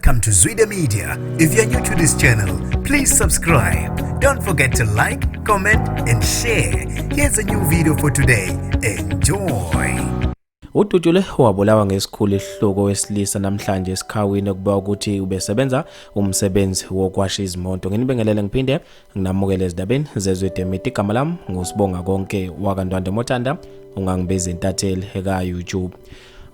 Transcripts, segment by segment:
Welcome to Zwida Media. If you're new to this channel, please subscribe. Don't forget to like, comment and share. Here's a new video for today. Enjoy. Ududule wabulawa ngesikhulu isihloko wesilisa namhlanje esikhawini okuba ukuthi ubesebenza umsebenzi wokwasha izimoto. Nginibingelele ngiphinde nginamukele ezindabeni zezwide media. Igama lami ngusibonga konke wakandwande Mothanda, ungangibeza intatheli eka YouTube.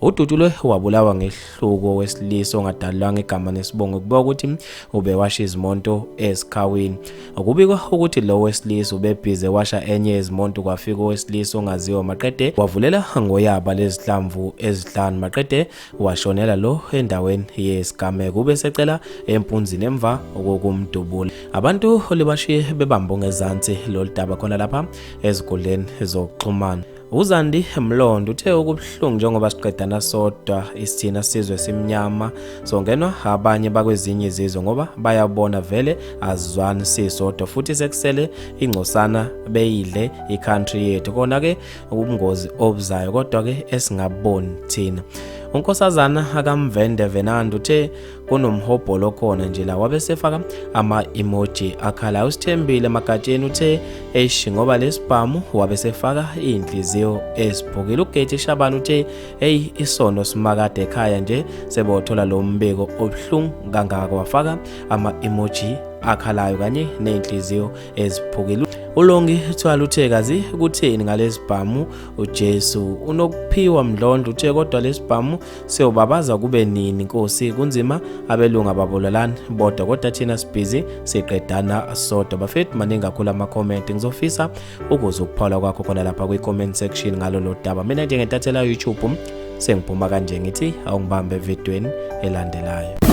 Ududule wabulawa ngesihloko wesilisa ongadalwanga igama nesibongo kuba ukuthi ubewasha izimoto esikhawini. Akubikwa ukuthi lo wesilisa ubebhize washa enye izimoto kwafika owesilisa ongaziwa maqede wavulela ngoyaba lezihlamvu ezihlanu maqede washonela lo endaweni yesigameko ube secela empunzini emva okumdubula. Abantu libashiye bebamba ngezansi lo daba khona lapha ezigoleni zokuxhumana. Uzandi Mlondo uthe okubuhlungu njengoba siqedana sodwa isithina sizwe simnyama songenwa abanye bakwezinye izizwe ngoba bayabona vele azizwani sisodwa futhi sekusele ingcosana beyidle icountry yethu kona ke ubungozi obuzayo kodwa ke esingaboni thina. Unkosazana akamvende Venando uthe kunomhobholo khona nje la wabesefaka ama-emoji akhala. Usithembile Magatsheni uthe ngoba lesibhamu wabesefaka inhliziyo esiphukile. uGethi Shabana uthe isono simakade ekhaya nje sebothola lo mbiko obuhlungu kangaka wafaka ama-emoji akhalayo kanye nenhliziyo eziphukile. Ulongi Thwala uthe kazi kutheni ngalesibhamu uJesu unokuphiwa Mlondo uthe kodwa lesibhamu seyobabaza kube nini Nkosi kunzima abelunga babolalana bodwa kodwa thina sibhizi siqedana sodwa. Bafethu maningi kakhulu ama-comment ngizofisa ukuze ukuphawula kwakho khona lapha kwi-comment section ngalo lo daba. Mina njengentathela YouTube sengiphuma kanje ngithi awungibambe evidweni elandelayo.